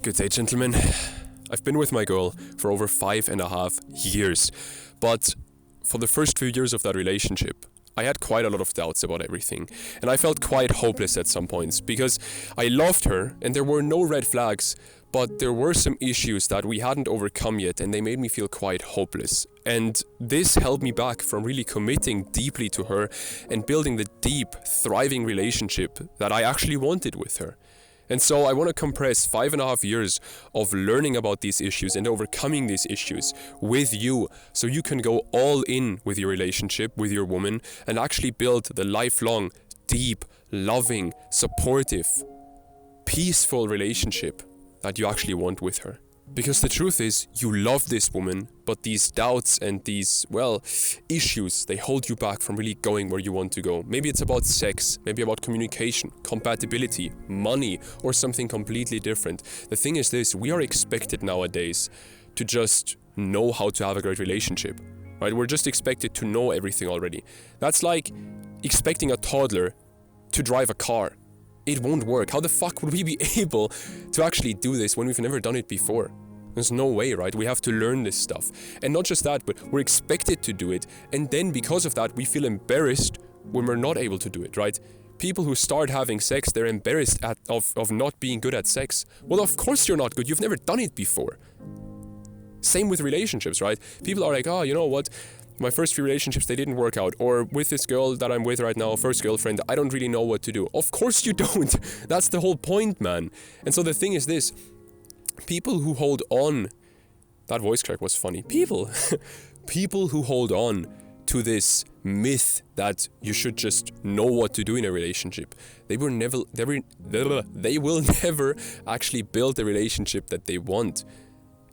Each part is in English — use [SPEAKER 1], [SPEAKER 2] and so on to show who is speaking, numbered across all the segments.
[SPEAKER 1] Good day, gentlemen. I've been with my girl for over 5.5 years, but for the first few years of that relationship, I had quite a lot of doubts about everything, and I felt quite hopeless at some points because I loved her and there were no red flags, but there were some issues that we hadn't overcome yet, and they made me feel quite hopeless. And this held me back from really committing deeply to her and building the deep, thriving relationship that I actually wanted with her. And so I want to compress 5.5 years of learning about these issues and overcoming these issues with you, so you can go all in with your relationship with your woman and actually build the lifelong, deep, loving, supportive, peaceful relationship that you actually want with her. Because the truth is, you love this woman, but these doubts and these, issues, they hold you back from really going where you want to go. Maybe it's about sex, maybe about communication, compatibility, money, or something completely different. The thing is this, we are expected nowadays to just know how to have a great relationship, right? We're just expected to know everything already. That's like expecting a toddler to drive a car. It won't work. How the fuck would we be able to actually do this when we've never done it before? There's no way, right? We have to learn this stuff. And not just that, but we're expected to do it. And then because of that, we feel embarrassed when we're not able to do it, right? People who start having sex, they're embarrassed of not being good at sex. Well, of course you're not good. You've never done it before. Same with relationships, right? People are like, oh, you know what? My first few relationships, they didn't work out. Or with this girl that I'm with right now, first girlfriend, I don't really know what to do. Of course you don't. That's the whole point, man. And so the thing is this. People who hold on... That voice crack was funny. People who hold on to this myth that you should just know what to do in a relationship, they will never actually build the relationship that they want.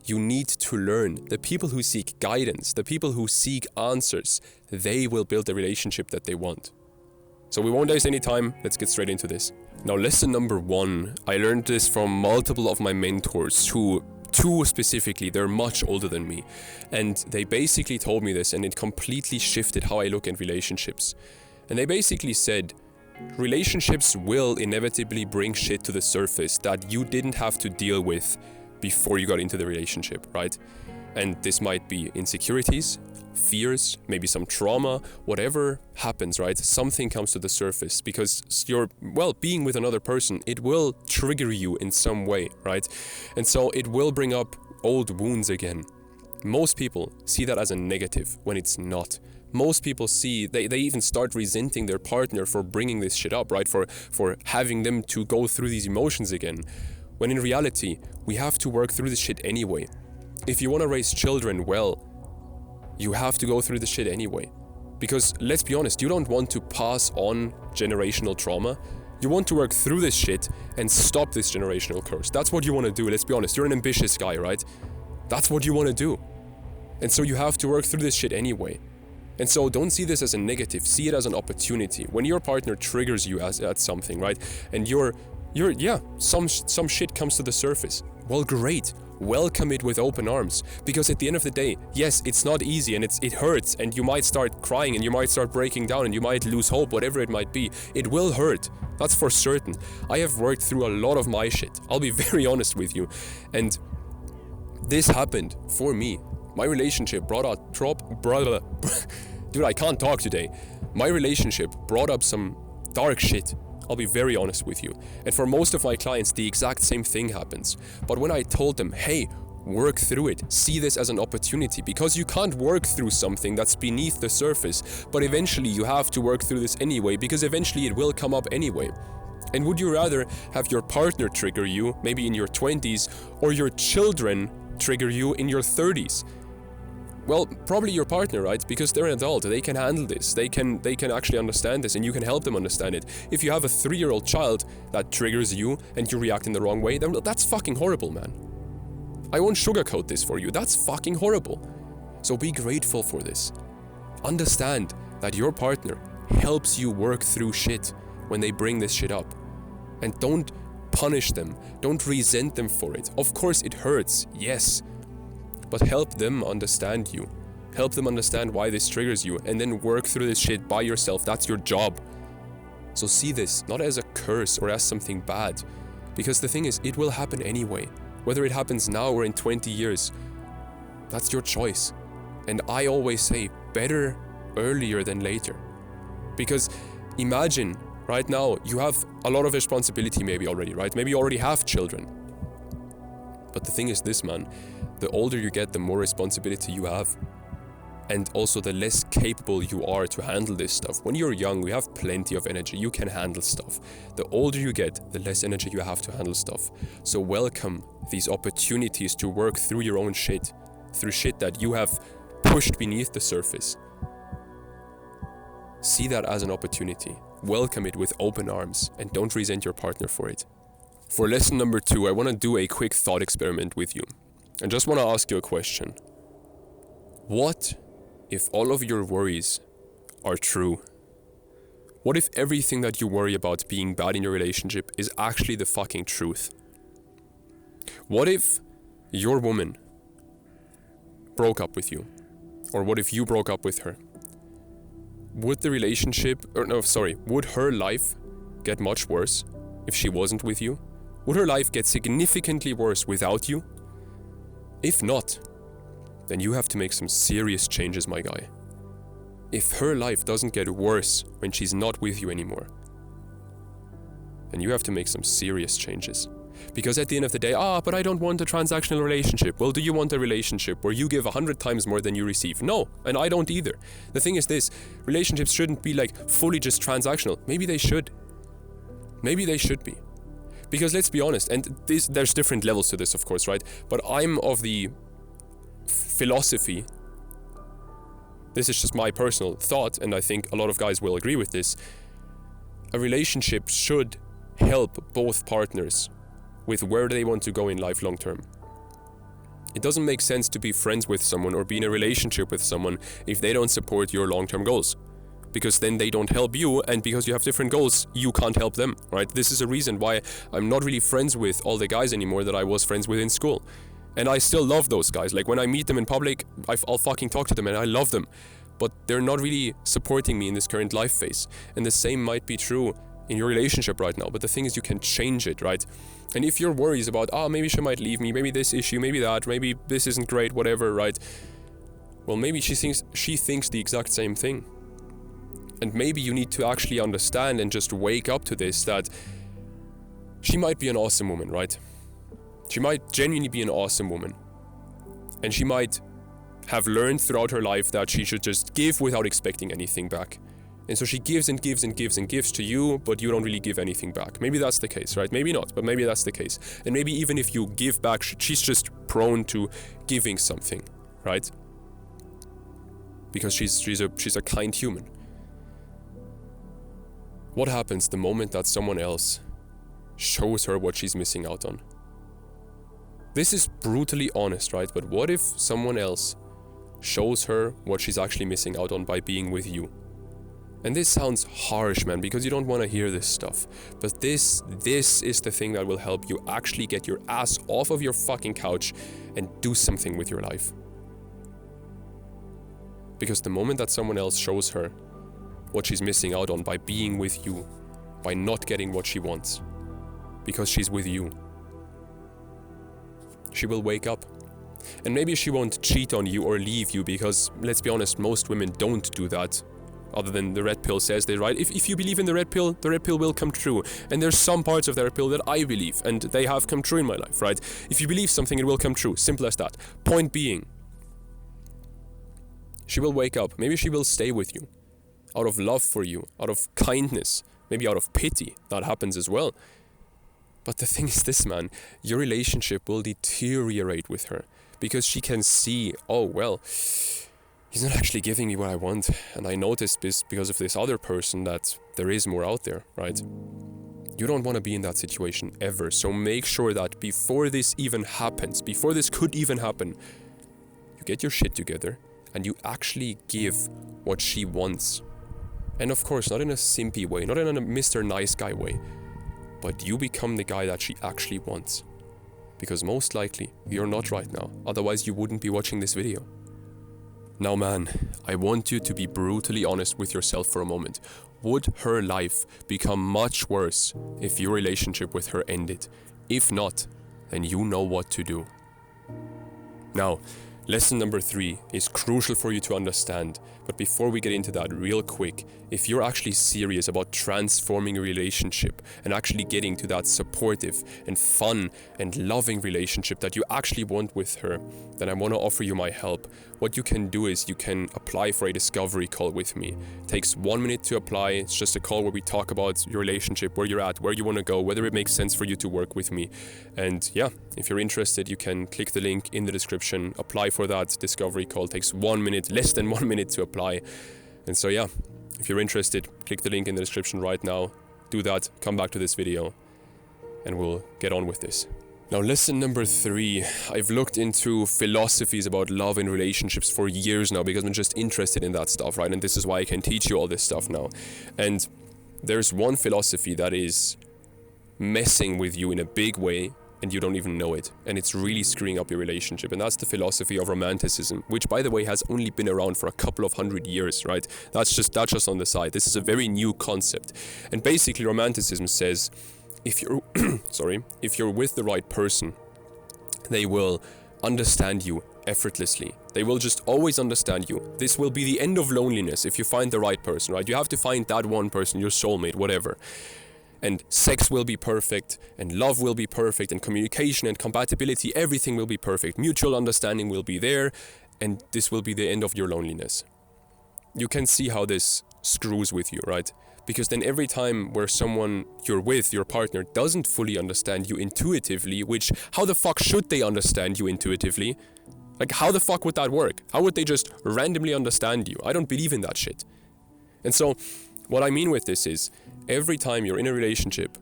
[SPEAKER 1] You need to learn. The people who seek guidance, the people who seek answers, they will build the relationship that they want. So we won't waste any time, let's get straight into this. Now, lesson number 1, I learned this from multiple of my mentors who, two specifically, they're much older than me. And they basically told me this, and it completely shifted how I look at relationships. And they basically said, relationships will inevitably bring shit to the surface that you didn't have to deal with before you got into the relationship, right? And this might be insecurities, fears, maybe some trauma, whatever happens, right? Something comes to the surface because you're, being with another person, it will trigger you in some way, right? And so it will bring up old wounds again. Most people see that as a negative when it's not. Most people see, they even start resenting their partner for bringing this shit up, right? For having them to go through these emotions again. When in reality, we have to work through this shit anyway. If you want to raise children well, you have to go through this shit anyway. Because let's be honest, you don't want to pass on generational trauma. You want to work through this shit and stop this generational curse. That's what you want to do, let's be honest. You're an ambitious guy, right? That's what you want to do. And so you have to work through this shit anyway. And so don't see this as a negative, see it as an opportunity. When your partner triggers you at something, right? And some shit comes to the surface. Well, great. Welcome it with open arms. Because at the end of the day, yes, it's not easy and it hurts and you might start crying and you might start breaking down and you might lose hope, whatever it might be. It will hurt. That's for certain. I have worked through a lot of my shit. I'll be very honest with you. And this happened for me. My relationship brought up Dude, I can't talk today. My relationship brought up some dark shit. I'll be very honest with you. And for most of my clients, the exact same thing happens. But when I told them, hey, work through it, see this as an opportunity, because you can't work through something that's beneath the surface, but eventually you have to work through this anyway, because eventually it will come up anyway. And would you rather have your partner trigger you, maybe in your 20s, or your children trigger you in your 30s? Well, probably your partner, right? Because they're an adult, they can handle this, they can actually understand this, and you can help them understand it. If you have a 3-year-old child that triggers you and you react in the wrong way, then that's fucking horrible, man. I won't sugarcoat this for you, that's fucking horrible. So be grateful for this. Understand that your partner helps you work through shit when they bring this shit up. And don't punish them, don't resent them for it. Of course it hurts, yes. But help them understand you. Help them understand why this triggers you, and then work through this shit by yourself. That's your job. So see this not as a curse or as something bad, Because the thing is, it will happen anyway. Whether it happens now or in 20 years, that's your choice. And I always say, better earlier than later. Because imagine, right now, you have a lot of responsibility maybe already, right? Maybe you already have children. But the thing is this, man, the older you get, the more responsibility you have. And also the less capable you are to handle this stuff. When you're young, you have plenty of energy, you can handle stuff. The older you get, the less energy you have to handle stuff. So welcome these opportunities to work through your own shit, through shit that you have pushed beneath the surface. See that as an opportunity. Welcome it with open arms and don't resent your partner for it. For lesson number 2, I want to do a quick thought experiment with you. I just want to ask you a question. What if all of your worries are true? What if everything that you worry about being bad in your relationship is actually the fucking truth? What if your woman broke up with you? Or what if you broke up with her? Would her life get much worse if she wasn't with you? Would her life get significantly worse without you? If not, then you have to make some serious changes, my guy. If her life doesn't get worse when she's not with you anymore, then you have to make some serious changes. Because at the end of the day, but I don't want a transactional relationship. Well, do you want a relationship where you give 100 times more than you receive? No, and I don't either. The thing is this, relationships shouldn't be like fully just transactional. Maybe they should. Maybe they should be. Because let's be honest, and there's different levels to this, of course, right? But I'm of the philosophy, this is just my personal thought, and I think a lot of guys will agree with this, a relationship should help both partners with where they want to go in life long term. It doesn't make sense to be friends with someone or be in a relationship with someone if they don't support your long-term goals. Because then they don't help you, and because you have different goals, you can't help them, right? This is a reason why I'm not really friends with all the guys anymore that I was friends with in school. And I still love those guys. Like when I meet them in public, I'll fucking talk to them and I love them. But they're not really supporting me in this current life phase. And the same might be true in your relationship right now. But the thing is, you can change it, right? And if your worries about, maybe she might leave me, maybe this issue, maybe that, maybe this isn't great, whatever, right? Well, maybe she thinks the exact same thing. And maybe you need to actually understand and just wake up to this, that she might be an awesome woman, right? She might genuinely be an awesome woman. And she might have learned throughout her life that she should just give without expecting anything back. And so she gives and gives and gives and gives to you, but you don't really give anything back. Maybe that's the case, right? Maybe not, but maybe that's the case. And maybe even if you give back, she's just prone to giving something, right? Because she's a kind human. What happens the moment that someone else shows her what she's missing out on? This is brutally honest, right? But what if someone else shows her what she's actually missing out on by being with you? And this sounds harsh, man, because you don't want to hear this stuff. But this is the thing that will help you actually get your ass off of your fucking couch and do something with your life. Because the moment that someone else shows her what she's missing out on by being with you, by not getting what she wants, because she's with you, she will wake up. And maybe she won't cheat on you or leave you, because, let's be honest, most women don't do that. Other than the red pill says they, right? If you believe in the red pill will come true. And there's some parts of the red pill that I believe, and they have come true in my life, right? If you believe something, it will come true. Simple as that. Point being, she will wake up. Maybe she will stay with you out of love for you, out of kindness, maybe out of pity. That happens as well. But the thing is this, man, your relationship will deteriorate with her because she can see, he's not actually giving me what I want. And I noticed this because of this other person, that there is more out there, right? You don't want to be in that situation ever. So make sure that before this even happens, before this could even happen, you get your shit together and you actually give what she wants. And of course, not in a simpy way, not in a Mr. Nice Guy way, but you become the guy that she actually wants. Because most likely, you're not right now. Otherwise, you wouldn't be watching this video. Now, man, I want you to be brutally honest with yourself for a moment. Would her life become much worse if your relationship with her ended? If not, then you know what to do. Now, lesson number 3 is crucial for you to understand, but before we get into that real quick, if you're actually serious about transforming a relationship and actually getting to that supportive and fun and loving relationship that you actually want with her, then I want to offer you my help. What you can do is you can apply for a discovery call with me. It takes 1 minute to apply. It's just a call where we talk about your relationship, where you're at, where you want to go, whether it makes sense for you to work with me. And yeah, if you're interested, you can click the link in the description, apply for that discovery call. It takes 1 minute, less than 1 minute to apply. And so yeah, if you're interested, click the link in the description right now. Do that, come back to this video, and we'll get on with this. Now, lesson number 3, I've looked into philosophies about love and relationships for years now because I'm just interested in that stuff, right? And this is why I can teach you all this stuff now. And there's one philosophy that is messing with you in a big way and you don't even know it. And it's really screwing up your relationship. And that's the philosophy of romanticism, which, by the way, has only been around for a couple of hundred years, right? That's just on the side. This is a very new concept. And basically, romanticism says, if you're if you're with the right person, they will understand you effortlessly. They will just always understand you. This will be the end of loneliness if you find the right person, right? You have to find that one person, your soulmate, whatever. And sex will be perfect, and love will be perfect, and communication and compatibility, everything will be perfect. Mutual understanding will be there, and this will be the end of your loneliness. You can see how this screws with you, right? Because then every time where someone you're with, your partner, doesn't fully understand you intuitively, which, how the fuck should they understand you intuitively? Like, how the fuck would that work? How would they just randomly understand you? I don't believe in that shit. And so, what I mean with this is, every time you're in a relationship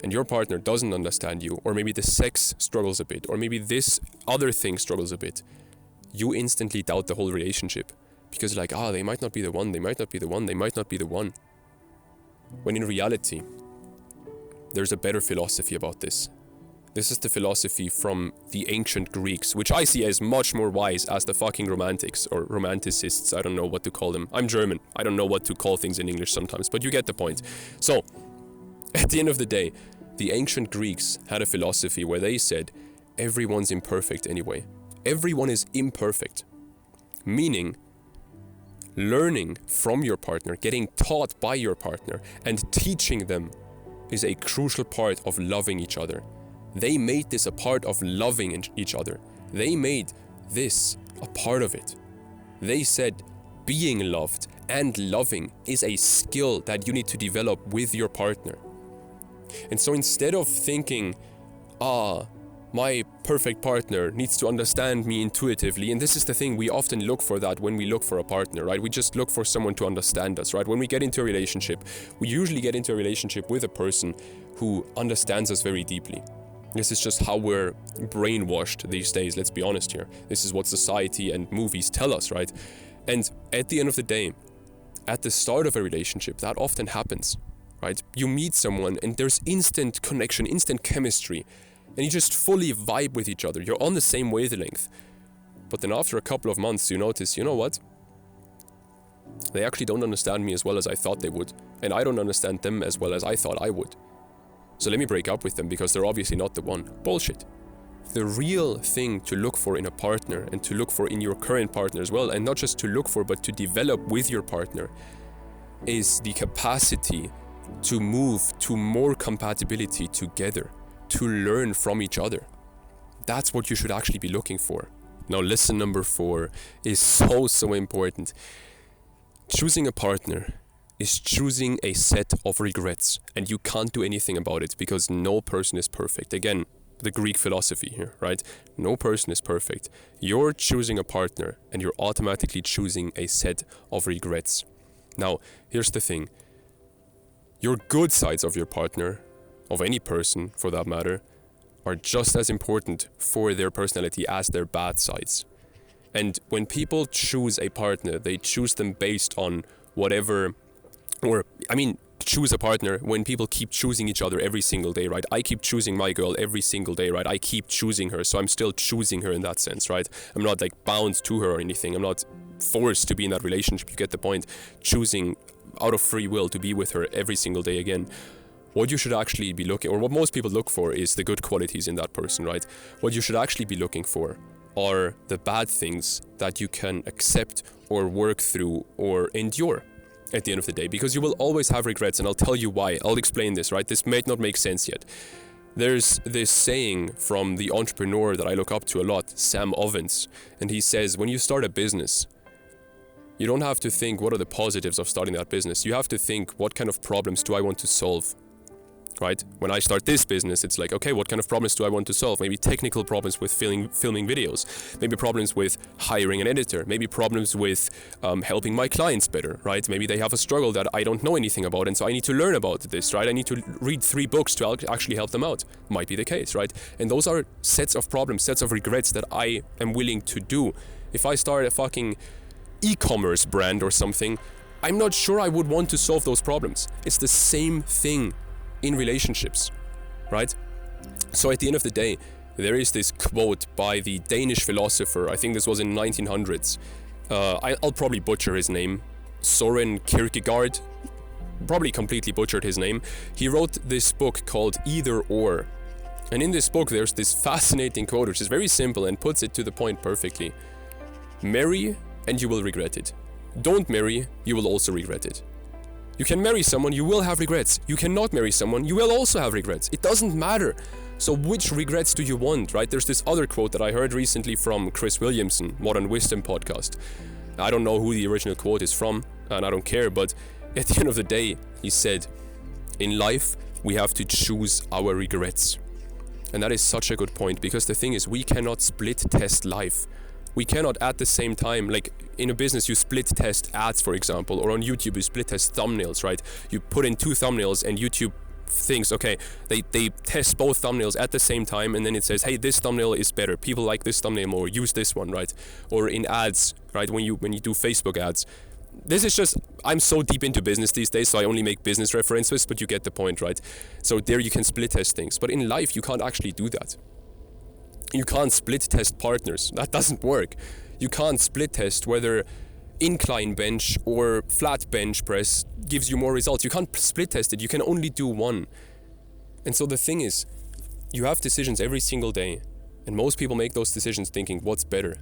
[SPEAKER 1] and your partner doesn't understand you, or maybe the sex struggles a bit, or maybe this other thing struggles a bit, you instantly doubt the whole relationship. Because you're like, they might not be the one, they might not be the one, they might not be the one. When in reality, there's a better philosophy about this. This is the philosophy from the ancient Greeks, which I see as much more wise as the fucking romantics or romanticists. I don't know what to call them. I'm German. I don't know what to call things in English sometimes, but you get the point. So, at the end of the day, the ancient Greeks had a philosophy where they said, everyone's imperfect anyway. Everyone is imperfect. Meaning, learning from your partner, getting taught by your partner, and teaching them is a crucial part of loving each other. They made this a part of loving each other. They made this a part of it. They said being loved and loving is a skill that you need to develop with your partner. And so instead of thinking, my perfect partner needs to understand me intuitively, and this is the thing, we often look for that when we look for a partner, right? We just look for someone to understand us, right? When we get into a relationship, we usually get into a relationship with a person who understands us very deeply. This is just how we're brainwashed these days, let's be honest here. This is what society and movies tell us, right? And at the end of the day, at the start of a relationship, that often happens, right? You meet someone and there's instant connection, instant chemistry, and you just fully vibe with each other. You're on the same wavelength. But then after a couple of months, you notice, you know what? They actually don't understand me as well as I thought they would. And I don't understand them as well as I thought I would. So let me break up with them because they're obviously not the one. Bullshit. The real thing to look for in a partner, and to look for in your current partner as well, and not just to look for, but to develop with your partner, is the capacity to move to more compatibility together, to learn from each other. That's what you should actually be looking for. Now, lesson number 4 is so important. Choosing a partner is choosing a set of regrets, and you can't do anything about it because no person is perfect. Again, the Greek philosophy here, right? No person is perfect. You're choosing a partner and you're automatically choosing a set of regrets. Now, here's the thing. Your good sides of your partner, of any person for that matter, are just as important for their personality as their bad sides. And when people choose a partner, they choose them based on whatever, choose a partner when people keep choosing each other every single day, right? I keep choosing my girl every single day, right? I keep choosing her, so I'm still choosing her in that sense, right? I'm not like bound to her or anything. I'm not forced to be in that relationship, you get the point. Choosing out of free will to be with her every single day again. what you should actually be looking, or what most people look for, is the good qualities in that person, right? What you should actually be looking for are the bad things that you can accept or work through or endure at the end of the day, because you will always have regrets, and I'll tell you why. I'll explain this, right? This may not make sense yet. There's this saying from the entrepreneur that I look up to a lot, Sam Ovens, and he says, when you start a business, you don't have to think what are the positives of starting that business. You have to think, what kind of problems do I want to solve? Right? When I start this business, it's like, okay, what kind of problems do I want to solve? Maybe technical problems with filming videos, maybe problems with hiring an editor, maybe problems with helping my clients better, right? Maybe they have a struggle that I don't know anything about, and so I need to learn about this, right? I need to read 3 books to actually help them out. Might be the case, right? And those are sets of problems, sets of regrets that I am willing to do. If I start a fucking e-commerce brand or something, I'm not sure I would want to solve those problems. It's the same thing in relationships, right? So at the end of the day, there is this quote by the Danish philosopher, I think this was in 1900s, I'll probably butcher his name, Søren Kierkegaard, probably completely butchered his name. He wrote this book called Either Or, and in this book there's this fascinating quote which is very simple and puts it to the point perfectly. Marry and you will regret it. Don't marry, you will also regret it. You can marry someone, you will have regrets. You cannot marry someone, you will also have regrets. It doesn't matter. So which regrets do you want, right? There's this other quote that I heard recently from Chris Williamson, Modern Wisdom podcast. I don't know who the original quote is from, and I don't care, but at the end of the day, he said, in life, we have to choose our regrets. And that is such a good point, because the thing is, we cannot split test life. We cannot at the same time, like in a business, you split test ads, for example, or on YouTube, you split test thumbnails, right? You put in 2 thumbnails and YouTube thinks, okay, they test both thumbnails at the same time, and then it says, hey, this thumbnail is better. People like this thumbnail more, use this one, right? Or in ads, right? When you do Facebook ads. This is just, I'm so deep into business these days, so I only make business references, but you get the point, right? So there you can split test things. But in life, you can't actually do that. You can't split test partners. That doesn't work. You can't split test whether incline bench or flat bench press gives you more results. You can't split test it. You can only do one. And so the thing is, you have decisions every single day, and most people make those decisions thinking what's better.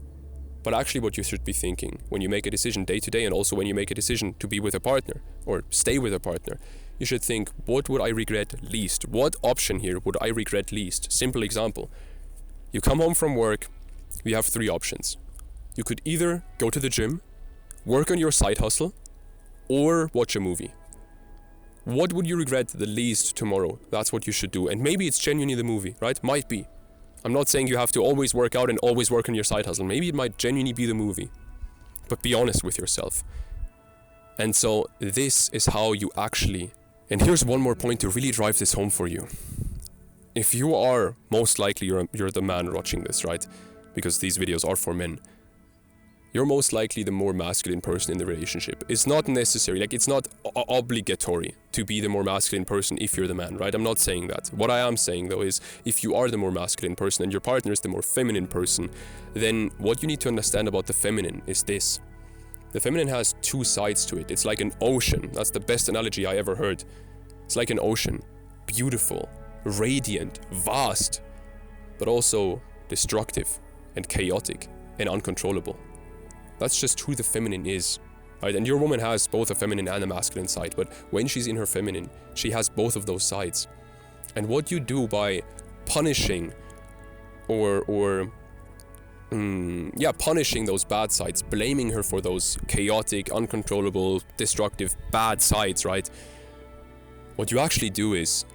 [SPEAKER 1] But actually what you should be thinking when you make a decision day to day, and also when you make a decision to be with a partner or stay with a partner, you should think, what would I regret least? What option here would I regret least? Simple example. You come home from work, you have 3 options. You could either go to the gym, work on your side hustle, or watch a movie. What would you regret the least tomorrow? That's what you should do. And maybe it's genuinely the movie, right? Might be. I'm not saying you have to always work out and always work on your side hustle. Maybe it might genuinely be the movie. But be honest with yourself. And so this is how you actually... And here's one more point to really drive this home for you. If you are, most likely you're the man watching this, right? Because these videos are for men. You're most likely the more masculine person in the relationship. It's not necessary, like it's not obligatory to be the more masculine person if you're the man, right? I'm not saying that. What I am saying though is, if you are the more masculine person and your partner is the more feminine person, then what you need to understand about the feminine is this. The feminine has 2 sides to it. It's like an ocean. That's the best analogy I ever heard. It's like an ocean. Beautiful, radiant, vast, but also destructive and chaotic and uncontrollable. That's just who the feminine is, right? And your woman has both a feminine and a masculine side, but when she's in her feminine, she has both of those sides. And what you do by punishing punishing those bad sides, blaming her for those chaotic, uncontrollable, destructive, bad sides, right? What you actually do is,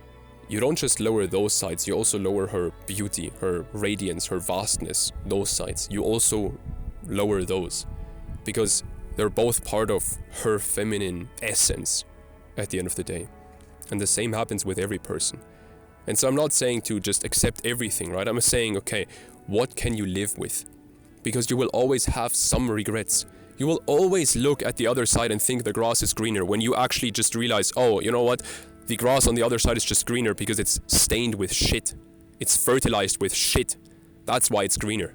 [SPEAKER 1] you don't just lower those sides, you also lower her beauty, her radiance, her vastness, those sides. You also lower those, because they're both part of her feminine essence at the end of the day. And the same happens with every person. And so I'm not saying to just accept everything, right? I'm saying, okay, what can you live with? Because you will always have some regrets. You will always look at the other side and think the grass is greener, when you actually just realize, oh, you know what? The grass on the other side is just greener because it's stained with shit. It's fertilized with shit. That's why it's greener.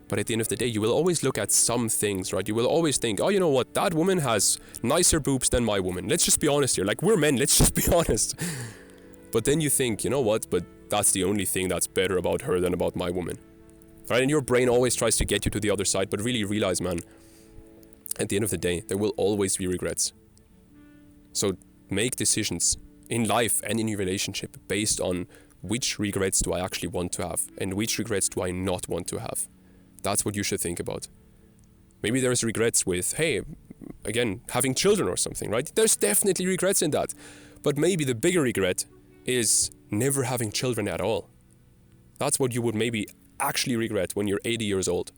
[SPEAKER 1] But at the end of the day, you will always look at some things, right? You will always think, oh, you know what? That woman has nicer boobs than my woman. Let's just be honest here. Like, we're men, let's just be honest. But then you think, you know what? But that's the only thing that's better about her than about my woman. Right? And your brain always tries to get you to the other side, but really realize, man, at the end of the day, there will always be regrets. So make decisions in life and in your relationship based on which regrets do I actually want to have and which regrets do I not want to have. That's what you should think about. Maybe there's regrets with, hey, again, having children or something, right? There's definitely regrets in that. But maybe the bigger regret is never having children at all. That's what you would maybe actually regret when you're 80 years old.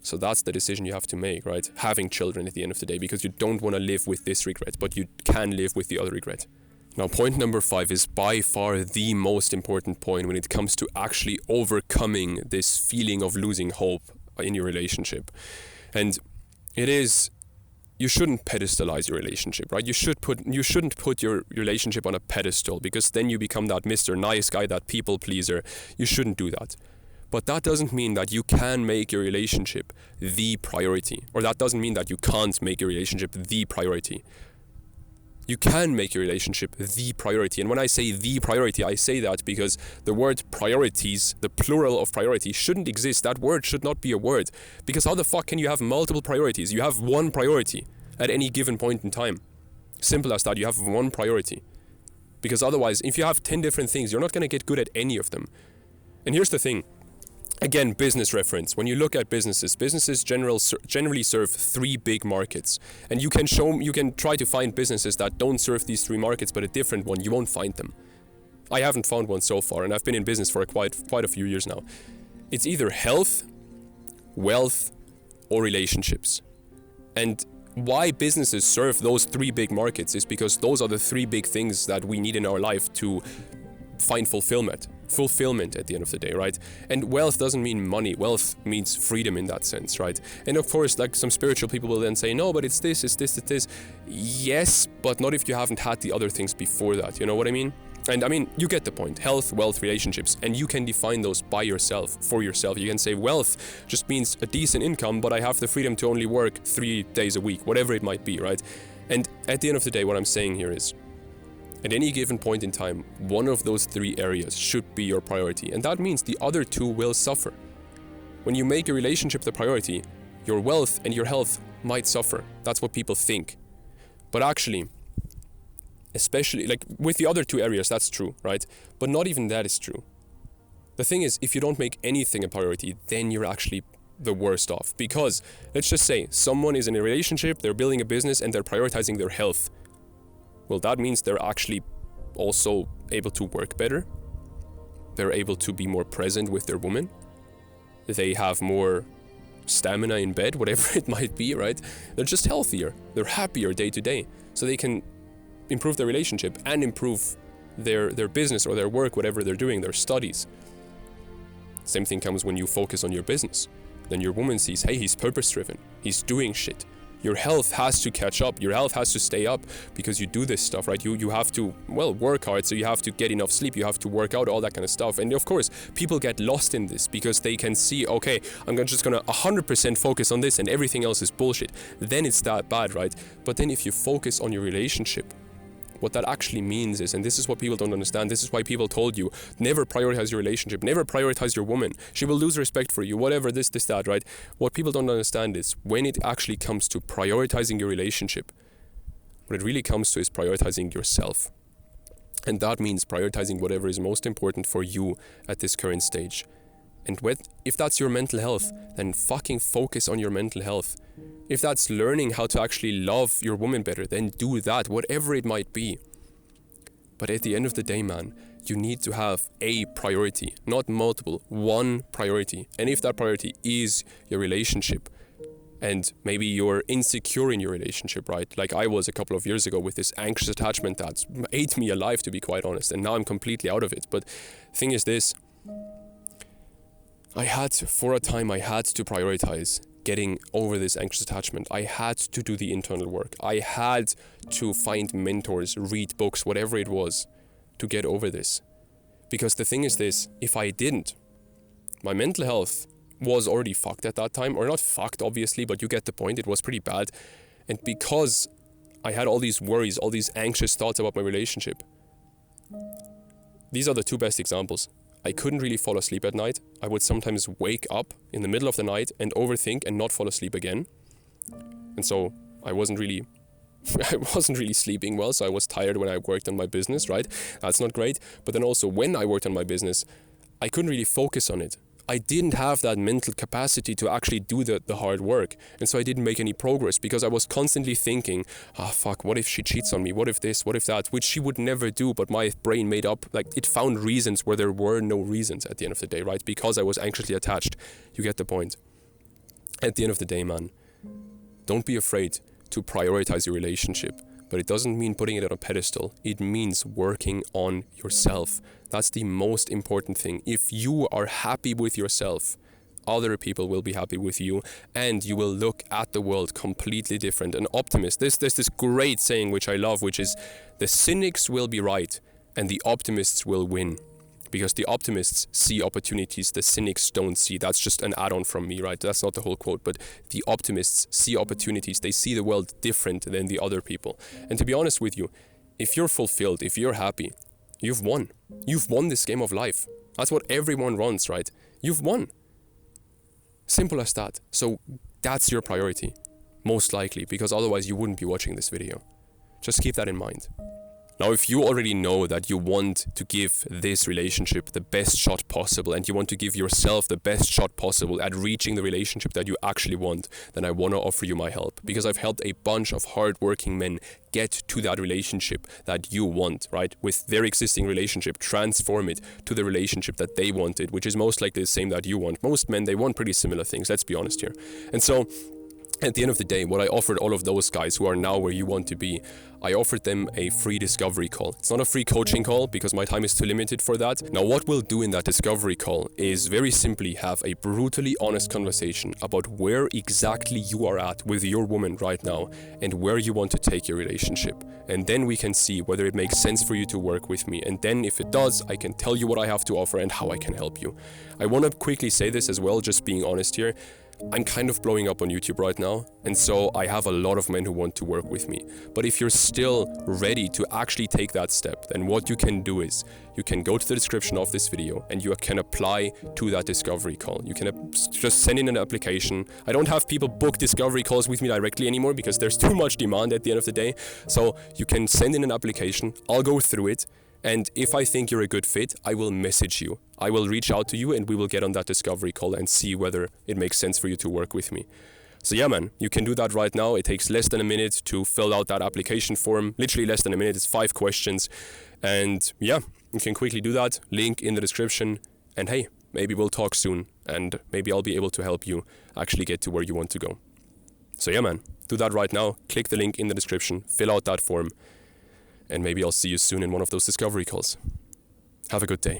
[SPEAKER 1] So that's the decision you have to make, right? Having children at the end of the day, because you don't want to live with this regret, but you can live with the other regret. Now, point number 5 is by far the most important point when it comes to actually overcoming this feeling of losing hope in your relationship. And it is, you shouldn't pedestalize your relationship, right? You shouldn't put your relationship on a pedestal, because then you become that Mr. Nice Guy, that people pleaser. You shouldn't do that. But that doesn't mean that you can make your relationship the priority, or that doesn't mean that you can't make your relationship the priority. You can make your relationship the priority. And when I say the priority, I say that because the word priorities, the plural of priority, shouldn't exist. That word should not be a word. Because how the fuck can you have multiple priorities? You have one priority at any given point in time. Simple as that. You have one priority. Because otherwise, if you have 10 different things, you're not going to get good at any of them. And here's the thing. Again, business reference. When you look at businesses generally serve 3 big markets. And you can try to find businesses that don't serve these 3 markets, but a different one. You won't find them. I haven't found one so far, and I've been in business for quite a few years now. It's either health, wealth, or relationships. And why businesses serve those 3 big markets is because those are the 3 big things that we need in our life to find fulfillment at the end of the day, right? And wealth doesn't mean money. Wealth means freedom in that sense, right? And of course, like, some spiritual people will then say, no, but it's this. Yes, but not if you haven't had the other things before that. You know what I mean? And I mean, you get the point. Health, wealth, relationships. And you can define those by yourself, for yourself. You can say wealth just means a decent income, but I have the freedom to only work 3 days a week, whatever it might be, right? And at the end of the day, what I'm saying here is, at any given point in time, one of those 3 areas should be your priority. And that means the other 2 will suffer. When you make a relationship the priority, your wealth and your health might suffer. That's what people think. But actually, especially like with the other 2 areas, that's true, right? But not even that is true. The thing is, if you don't make anything a priority, then you're actually the worst off. Because let's just say someone is in a relationship, they're building a business, and they're prioritizing their health. Well, that means they're actually also able to work better. They're able to be more present with their woman. They have more stamina in bed, whatever it might be, right? They're just healthier. They're happier day to day. So they can improve their relationship and improve their business or their work, whatever they're doing, their studies. Same thing comes when you focus on your business. Then your woman sees, hey, he's purpose-driven. He's doing shit. Your health has to catch up. Your health has to stay up because you do this stuff, right? You have to, work hard. So you have to get enough sleep. You have to work out, all that kind of stuff. And of course, people get lost in this because they can see, okay, I'm just going to 100% focus on this and everything else is bullshit. Then it's that bad, right? But then if you focus on your relationship, what that actually means is, and this is what people don't understand, this is why people told you, never prioritize your relationship, never prioritize your woman, she will lose respect for you, whatever, this, that, right? What people don't understand is, when it actually comes to prioritizing your relationship, what it really comes to is prioritizing yourself. And that means prioritizing whatever is most important for you at this current stage. And if that's your mental health, then fucking focus on your mental health. If that's learning how to actually love your woman better, then do that, whatever it might be. But at the end of the day, man, you need to have a priority, not multiple, one priority. And if that priority is your relationship, and maybe you're insecure in your relationship, right? Like I was a couple of years ago with this anxious attachment that ate me alive, to be quite honest. And now I'm completely out of it. But the thing is this, for a time, I had to prioritize getting over this anxious attachment. I had to do the internal work. I had to find mentors, read books, whatever it was, to get over this. Because the thing is this, if I didn't, my mental health was already fucked at that time, or not fucked obviously, but you get the point. It was pretty bad. And because I had all these worries, all these anxious thoughts about my relationship, these are the two best examples. I couldn't really fall asleep at night. I would sometimes wake up in the middle of the night and overthink and not fall asleep again. And so I wasn't really sleeping well, so I was tired when I worked on my business, right? That's not great. But then also when I worked on my business, I couldn't really focus on it. I didn't have that mental capacity to actually do the hard work. And so I didn't make any progress because I was constantly thinking, fuck, what if she cheats on me? What if this? What if that? Which she would never do, but my brain made up, like it found reasons where there were no reasons at the end of the day, right? Because I was anxiously attached. You get the point. At the end of the day, man, don't be afraid to prioritize your relationship. But it doesn't mean putting it on a pedestal. It means working on yourself. That's the most important thing. If you are happy with yourself, other people will be happy with you, and you will look at the world completely different. An optimist. There's this great saying which I love, which is, the cynics will be right and the optimists will win. Because the optimists see opportunities the cynics don't see. That's just an add-on from me, right? That's not the whole quote, but the optimists see opportunities. They see the world different than the other people. And to be honest with you, if you're fulfilled, if you're happy, you've won. You've won this game of life. That's what everyone wants, right? You've won. Simple as that. So that's your priority, most likely, because otherwise you wouldn't be watching this video. Just keep that in mind. Now, if you already know that you want to give this relationship the best shot possible and you want to give yourself the best shot possible at reaching the relationship that you actually want, then I want to offer you my help, because I've helped a bunch of hardworking men get to that relationship that you want, right? With their existing relationship, transform it to the relationship that they wanted, which is most likely the same that you want. Most men, they want pretty similar things, let's be honest here. And so, at the end of the day, what I offered all of those guys who are now where you want to be, I offered them a free discovery call. It's not a free coaching call because my time is too limited for that. Now, what we'll do in that discovery call is very simply have a brutally honest conversation about where exactly you are at with your woman right now and where you want to take your relationship. And then we can see whether it makes sense for you to work with me. And then if it does, I can tell you what I have to offer and how I can help you. I want to quickly say this as well, just being honest here. I'm kind of blowing up on YouTube right now, and so I have a lot of men who want to work with me. But if you're still ready to actually take that step, then what you can do is you can go to the description of this video and you can apply to that discovery call. You can just send in an application. I don't have people book discovery calls with me directly anymore because there's too much demand at the end of the day. So you can send in an application, I'll go through it. And if I think you're a good fit, I will message you. I will reach out to you and we will get on that discovery call and see whether it makes sense for you to work with me. So yeah, man, you can do that right now. It takes less than a minute to fill out that application form. Literally less than a minute. It's 5 questions. And yeah, you can quickly do that. Link in the description. And hey, maybe we'll talk soon. And maybe I'll be able to help you actually get to where you want to go. So yeah, man, do that right now. Click the link in the description. Fill out that form. And maybe I'll see you soon in one of those discovery calls. Have a good day.